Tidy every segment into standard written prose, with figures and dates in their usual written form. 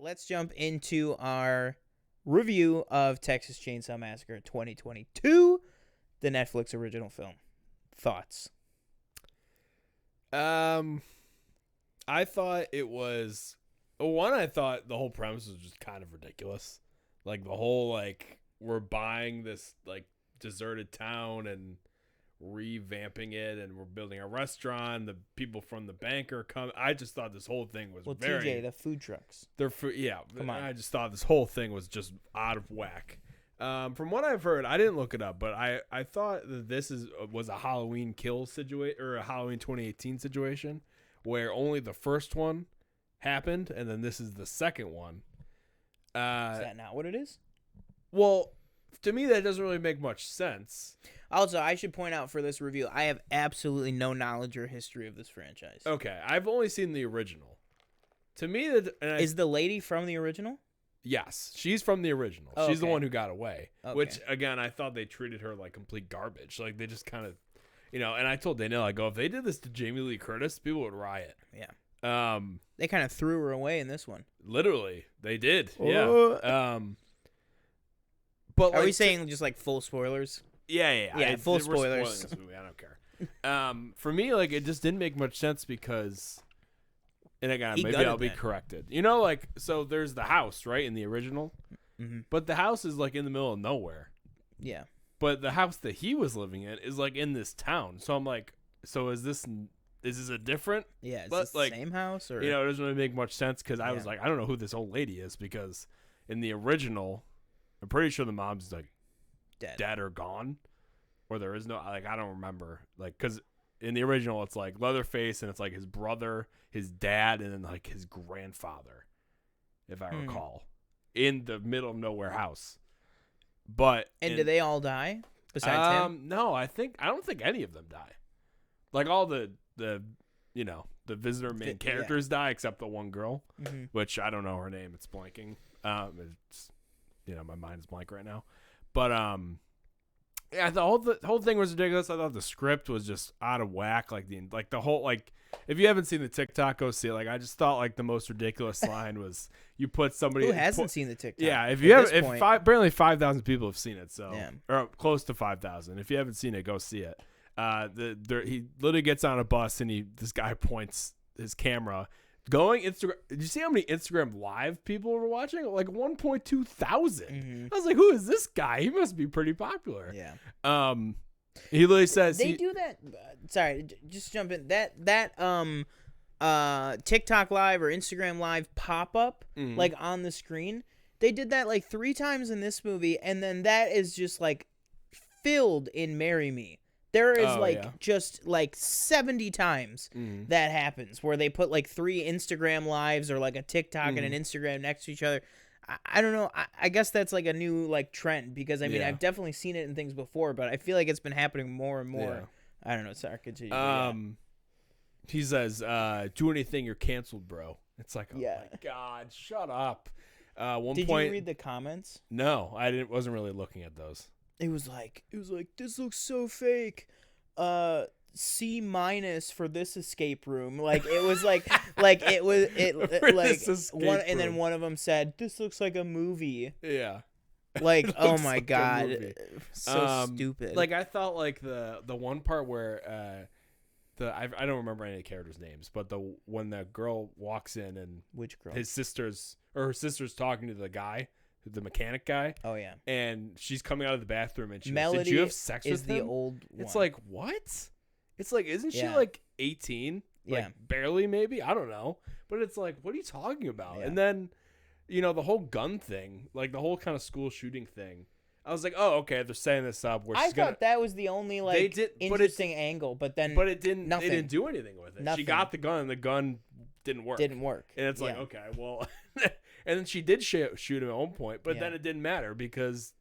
let's jump into our review of Texas Chainsaw Massacre 2022, the Netflix original film. Thoughts? I thought it was I thought the whole premise was just kind of ridiculous. Like the whole we're buying this deserted town and revamping it, and we're building a restaurant. The people from the bank are coming. I just thought this whole thing was TJ, the food trucks. Come on. I just thought this whole thing was just out of whack. From what I've heard, I didn't look it up, but I thought that this was a Halloween kill situation, or a Halloween 2018 situation, where only the first one happened, and then this is the second one. Is that not what it is? Well, to me, that doesn't really make much sense. Also, I should point out for this review, I have absolutely no knowledge or history of this franchise. Okay, I've only seen the original. To me, is the lady from the original? Yes, she's from the original. Oh, she's the okay. one who got away, Okay. which, again, I thought they treated her like complete garbage. Like, they just kind of, and I told Danielle, I go, if they did this to Jamie Lee Curtis, people would riot. Yeah. They kind of threw her away in this one. Literally, they did. Oh. Yeah. But are we saying just full spoilers? Yeah. Full We're spoilers. spoiling this movie. I don't care. For me, it just didn't make much sense because, and again, maybe I'll be corrected. So there's the house, right, in the original, but the house is in the middle of nowhere. Yeah. But the house that he was living in is in this town. So I'm like, so is this a different? Yeah. Is this the same house, or it doesn't really make much sense because I was like, I don't know who this old lady is, because in the original, I'm pretty sure the mom's dead or gone, or there is no I don't remember, because in the original it's Leatherface, and it's his brother, his dad, and then his grandfather, if I recall, in the middle of nowhere house. But do they all die besides him? No, I don't think any of them die. All the visitor main characters die except the one girl, which I don't know her name. It's blanking. It's my mind is blank right now. But yeah, the whole thing was ridiculous. I thought the script was just out of whack. The whole if you haven't seen the TikTok, go see it. I just thought the most ridiculous line was you put somebody who hasn't seen the TikTok. Yeah, if you haven't, apparently 5,000 people have seen it. So or close to 5,000. If you haven't seen it, go see it. He literally gets on a bus, and this guy points his camera. Going Instagram. Did you see how many Instagram live people were watching? 1.2 thousand. I was like, who is this guy? He must be pretty popular. Yeah. He literally says they do that. Sorry, just jump in. That TikTok live or Instagram live pop up on the screen. They did that 3 times in this movie, and then that is just filled in "Marry Me." There is just 70 times that happens where they put 3 Instagram lives or a TikTok and an Instagram next to each other. I don't know. I guess that's a new trend, because I've definitely seen it in things before, but I feel like it's been happening more and more. I don't know. Sorry, continue. He says, "Do anything, you're canceled, bro." It's oh my God, shut up. Did you read the comments? No, I didn't. Wasn't really looking at those. It was like, this looks so fake. C- for this escape room. It was one, and then one of them said, "This looks like a movie." Yeah. Oh my God, so stupid. I thought the one part where I don't remember any of the characters' names, but when the girl walks in, and which girl? Her sister's talking to the guy, the mechanic guy. Oh yeah. And she's coming out of the bathroom, and she Melody goes, "Did you have sex with him?" The old one. It's what? It's isn't she 18? Barely, maybe? I don't know. But it's what are you talking about? Yeah. And then, the whole gun thing, the whole kind of school shooting thing. I was like, oh, okay, they're setting this up. I thought that was the only interesting angle, but it didn't. Nothing. They didn't do anything with it. Nothing. She got the gun, and the gun didn't work. And it's okay, well, and then she did shoot him at one point, but then it didn't matter because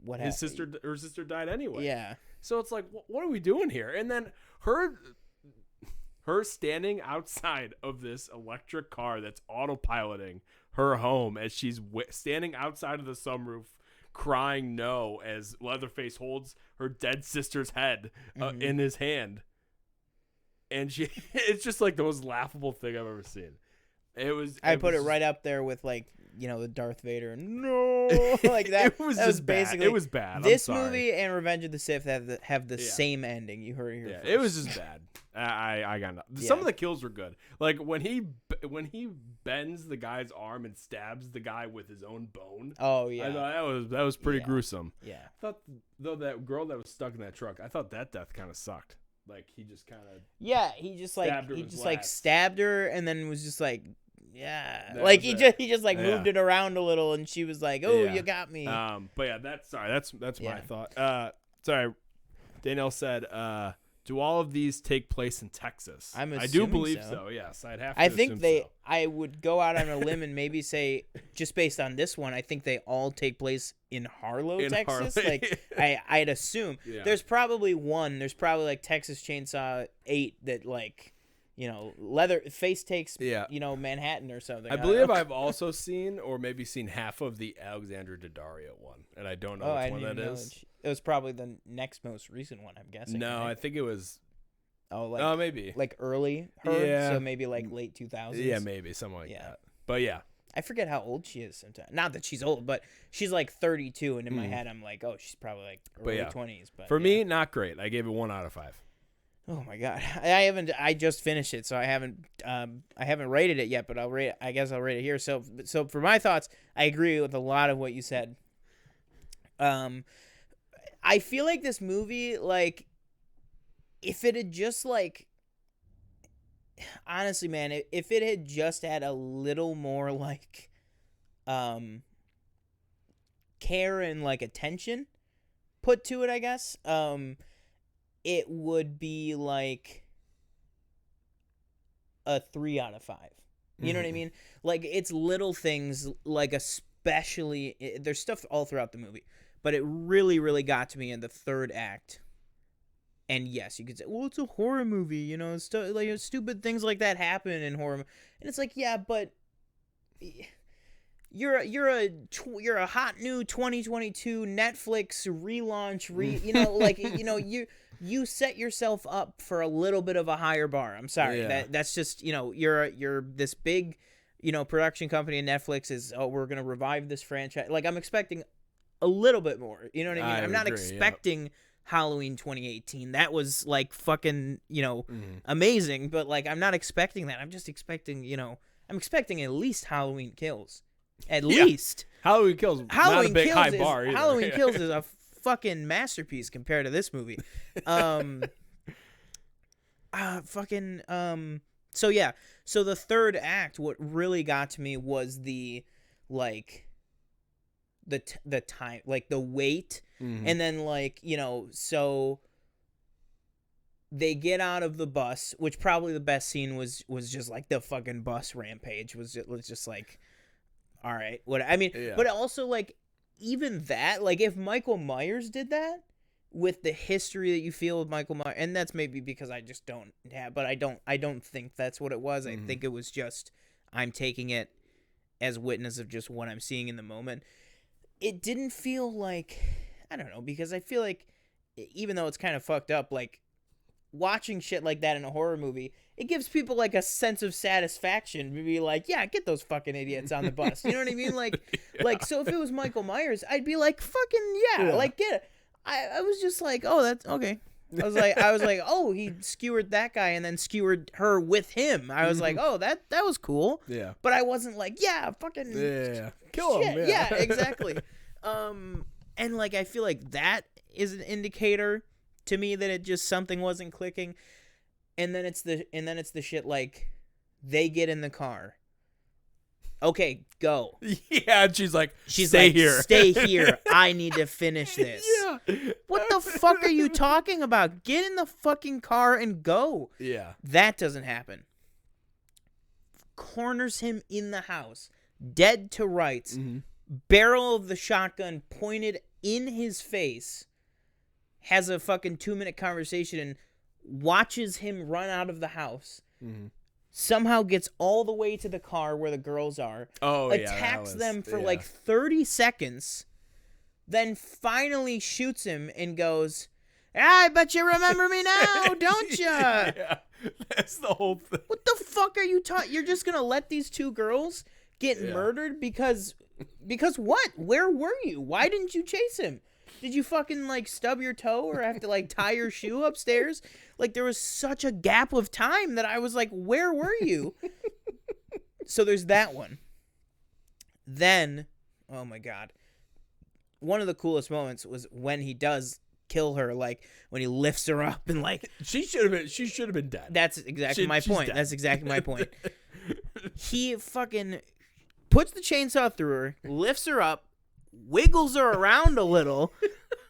her sister died anyway. Yeah. So it's what are we doing here? And then her standing outside of this electric car that's autopiloting her home as she's standing outside of the sunroof, crying no, as Leatherface holds her dead sister's head in his hand. And it's just the most laughable thing I've ever seen. I put it right up there with like the Darth Vader. No, like that. It was that just was bad. basically It was bad. This movie and Revenge of the Sith have the same ending. You heard it here. Yeah, it was just bad. I got nothing. Some of the kills were good. Like when he bends the guy's arm and stabs the guy with his own bone. Oh yeah, I thought that was pretty gruesome. Yeah, I thought though that girl that was stuck in that truck, I thought that death kind of sucked. Like he just kind of he just stabbed her and then was just like he just like moved it around a little and she was like, oh you got me. But yeah, that's what I thought. Sorry, Danielle said. Do all of these take place in Texas? I do believe so. Yes, I'd have to. I think I would go out on a limb and maybe say, just based on this one, I think they all take place in Harlow, Texas. Like I'd assume. Yeah. There's probably like Texas Chainsaw 8 that like, Leatherface takes Manhattan or something. I believe I've also seen or maybe seen half of the Alexander Daddario one, and I don't know which one that is. It was probably the next most recent one, I'm guessing. No, right? I think it was. Oh, maybe like early her, so maybe like late 2000s. Yeah, maybe something like that. But yeah, I forget how old she is sometimes. Not that she's old, but she's like 32, and in my head, I'm like, oh, she's probably like early 20s. But for me, not great. I gave it 1 out of 5. Oh my god, I just finished it, so I haven't rated it yet, but I guess I'll rate it here. So for my thoughts, I agree with a lot of what you said. I feel like this movie, like, if it had just, like, honestly, man, if it had just had a little more, like, care and, like, attention put to it, I guess, it would be, like, a 3 out of 5. You know what I mean? Like, it's little things, like, especially, there's stuff all throughout the movie. But it really, really got to me in the third act. And yes, you could say, well, it's a horror movie, stupid things like that happen in horror. And it's like, yeah, but you're a hot new 2022 Netflix relaunch, you set yourself up for a little bit of a higher bar. I'm sorry. Yeah. That's just, you're this big, production company, and Netflix is, we're going to revive this franchise. Like, I'm expecting a little bit more, you know what I mean? I'm not expecting Halloween 2018. That was like fucking, amazing, but like I'm not expecting that. I'm just expecting, I'm expecting at least Halloween Kills. At least. Halloween Kills. Not a big high bar either. Halloween Kills is a fucking masterpiece compared to this movie. So yeah. So the third act, what really got to me was the like the time, like the wait, and then like so they get out of the bus, which probably the best scene was just like the fucking bus rampage was just like, all right, what I mean, but also like even that, like if Michael Myers did that with the history that you feel with Michael Myers, and that's maybe because I just don't have, but I don't think that's what it was. I think it was just I'm taking it as witness of just what I'm seeing in the moment. It didn't feel like, I don't know, because I feel like even though it's kind of fucked up, like watching shit like that in a horror movie, it gives people like a sense of satisfaction to be like, yeah, get those fucking idiots on the bus. You know what I mean? Like, so if it was Michael Myers, I'd be like, fucking like get it. I was just like, oh, that's okay. I was like, oh, he skewered that guy and then skewered her with him. I was like, oh, that was cool. Yeah. But I wasn't like, yeah, fucking kill him. Yeah, exactly. And like I feel like that is an indicator to me that it just something wasn't clicking. And then it's the shit like they get in the car. Okay, go. Yeah, and she's like, stay here. Stay here. I need to finish this. Yeah. What the fuck are you talking about? Get in the fucking car and go. Yeah. That doesn't happen. Corners him in the house, dead to rights, barrel of the shotgun pointed in his face, has a fucking 2-minute conversation and watches him run out of the house. Somehow gets all the way to the car where the girls are, attacks them for like 30 seconds, then finally shoots him and goes, I bet you remember me now, don't you? That's the whole thing. What the fuck are you talking? You're just gonna let these two girls get murdered because what? Where were you? Why didn't you chase him? Did you fucking like stub your toe or have to like tie your shoe upstairs? Like there was such a gap of time that I was like, where were you? So there's that one. Then, oh my God. One of the coolest moments was when he does kill her, like when he lifts her up and like she should have been dead. That's exactly my point. Dead. That's exactly my point. He fucking puts the chainsaw through her, lifts her up, wiggles her around a little,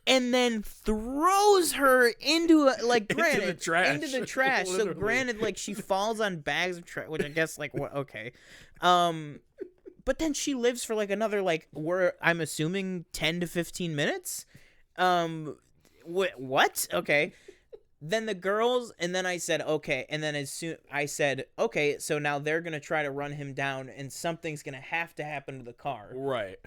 and then throws her into into the trash. So granted, like she falls on bags of trash, which I guess like what? Okay, but then she lives for like another I'm assuming 10 to 15 minutes. What? Okay. Then the girls, and then I said, okay. And then as soon I said, okay, so now they're going to try to run him down and something's going to have to happen to the car. Right.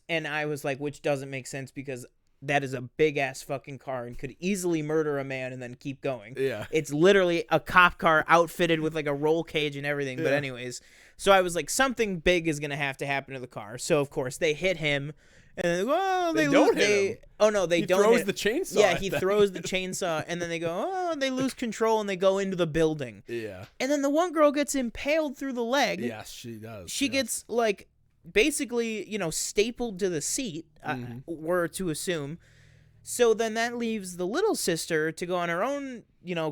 And I was like, which doesn't make sense because that is a big ass fucking car and could easily murder a man and then keep going. Yeah. It's literally a cop car outfitted with like a roll cage and everything. Yeah. But anyways, so I was like, something big is going to happen to the car. So of course they hit him. And they don't hit him. Oh no, they don't. He throws the chainsaw. Yeah, he throws the chainsaw, and then they go. Oh, they lose control, and they go into the building. Yeah. And then the one girl gets impaled through the leg. Yes, she does. She gets like basically, stapled to the seat. Were to assume. So then that leaves the little sister to go on her own,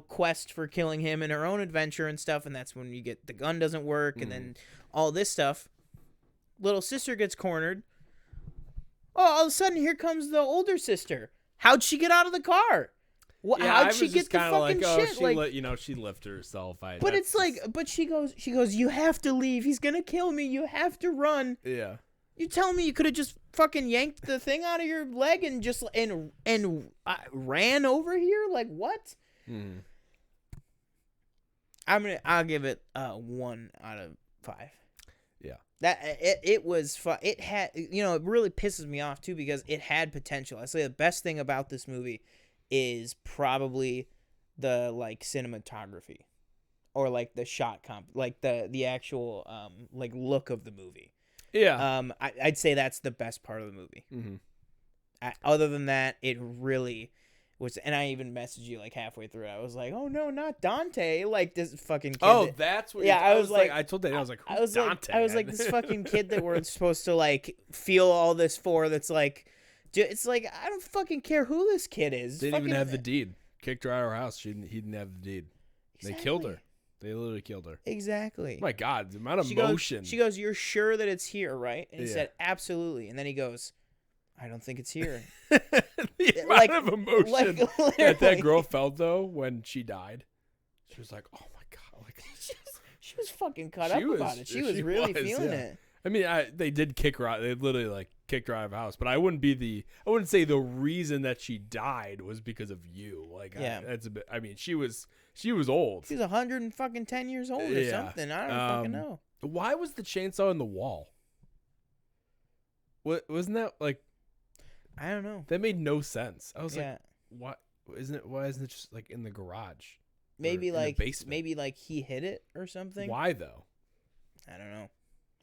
quest for killing him and her own adventure and stuff. And that's when you get the gun doesn't work, and then all this stuff. Little sister gets cornered. Oh, all of a sudden, here comes the older sister. How'd she get out of the car? How'd she get the fucking shit? She lifted herself. But she goes, you have to leave. He's gonna kill me. You have to run. Yeah. You tell me you could have just fucking yanked the thing out of your leg and just ran over here? Like what? I'll give it 1 out of 5. Yeah. That it was fun. It had, it really pisses me off too because it had potential. I say the best thing about this movie is probably the cinematography or the shot the actual look of the movie. Yeah. I'd say that's the best part of the movie. Other than that, it really was, and I even messaged you halfway through. I was like, "Oh no, not Dante!" This fucking kid. Oh, that's what. Yeah, I was like, I told Dave, I was like, "Who's Dante?" I was like, this fucking kid that we're supposed to feel all this for. That's it's I don't fucking care who this kid is. Didn't even have the deed. Kicked her out of her house. He didn't have the deed. Exactly. They killed her. They literally killed her. Exactly. Oh my God, the amount of motion. She goes, "You're sure that it's here, right?" And he said, "Absolutely." And then he goes, "I don't think it's here." The amount of emotion that girl felt though when she died, she was like, "Oh my God!" She was fucking cut up about it. She was really feeling it. I mean, they did kick her out. They literally kicked her out of the house. But I wouldn't say the reason that she died was because of you. That's a bit. I mean, she was old. She was 110 years old or something. I don't fucking know. Why was the chainsaw in the wall? Wasn't that I don't know. That made no sense. I was like, what? Why isn't it just in the garage? Maybe in the basement? Maybe he hit it or something. Why though? I don't know.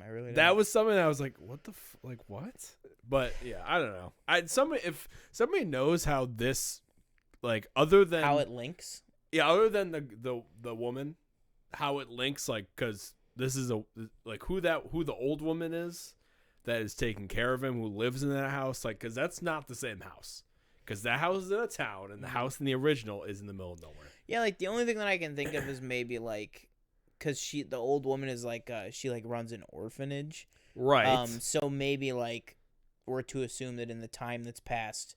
I really don't. That was something I was like, what the what? But yeah, I don't know. If somebody knows how this other than how it links. Yeah, other than the woman, how it links because this is who the old woman is that is taking care of him, who lives in that house, because that's not the same house. Because that house is in a town, and the house in the original is in the middle of nowhere. Yeah, the only thing that I can think of is maybe because the old woman is she runs an orphanage, right? So maybe we're to assume that in the time that's passed,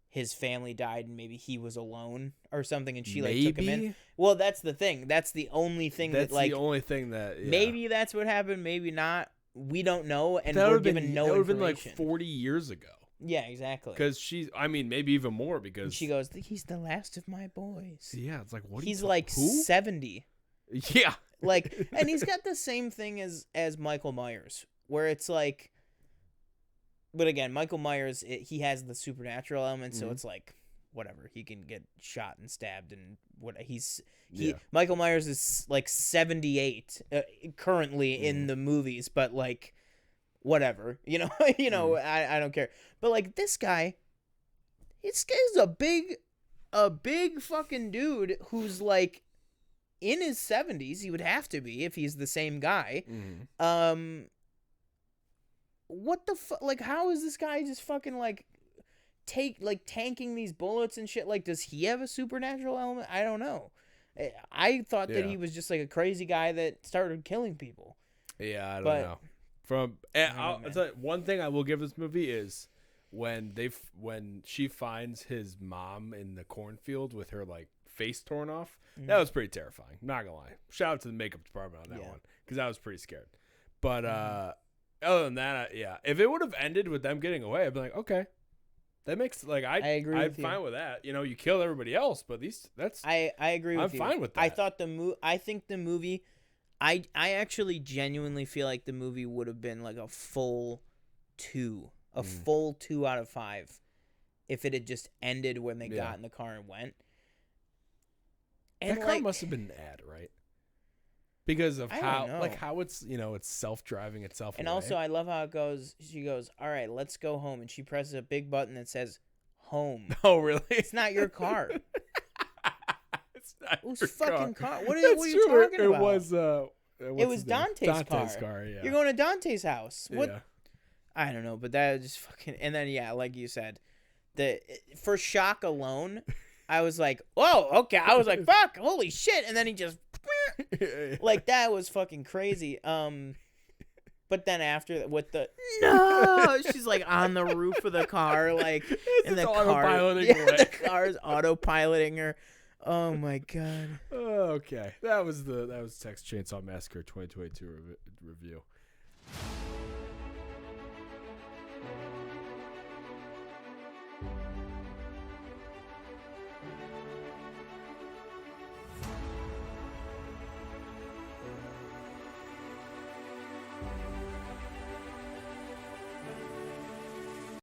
his family died and maybe he was alone or something, and she took him in. Well, that's the thing. That's the only thing the only thing that maybe that's what happened. Maybe not. We don't know, and we're given no information. That would have been 40 years ago. Yeah, exactly. Because maybe even more because... And she goes, "He's the last of my boys." Yeah, it's what he's who? 70. Yeah. And he's got the same thing as Michael Myers, where it's but again, Michael Myers, he has the supernatural element, so it's whatever. He can get shot and stabbed and Michael Myers is like 78 currently in the movies, but like whatever, you know, I don't care. But like this guy, this guy's a big fucking dude who's like in his 70s. He would have to be if he's the same guy. What the fuck? Like, how is this guy just fucking like tanking these bullets and shit? Like, does he have a supernatural element? I don't know. I thought that he was just like a crazy guy that started killing people. Yeah, I don't know. I'll tell you, one thing I will give this movie is when she finds his mom in the cornfield with her like face torn off. That was pretty terrifying. Not gonna lie. Shout out to the makeup department on that one, because I was pretty scared. But other than that, if it would have ended with them getting away, I'd be like, okay, that makes like I agree. I'm fine with that. You know, you killed everybody else, but I agree with you. I'm fine with that. I thought I think the movie. I actually genuinely feel like the movie would have been like a full 2 out of 5 if it had just ended when they got in the car and went. And that car must have been an ad, right? Because of how it's, it's self-driving itself. And also, I love how it goes. She goes, "All right, let's go home," and she presses a big button that says "home." Oh, really? It's not your car. It's not Whose your fucking car? What are you talking about? It was Dante's car. Yeah. You're going to Dante's house. What? Yeah. I don't know, but that just fucking. And then like you said, for shock alone, I was like, "Whoa, okay." I was like, "Fuck, holy shit!" And then he just like that was fucking crazy. But then after that, with the no, she's like on the roof of the car, like, and the car's autopiloting her. Oh my god. Okay, that was Texas Chainsaw Massacre 2022 review.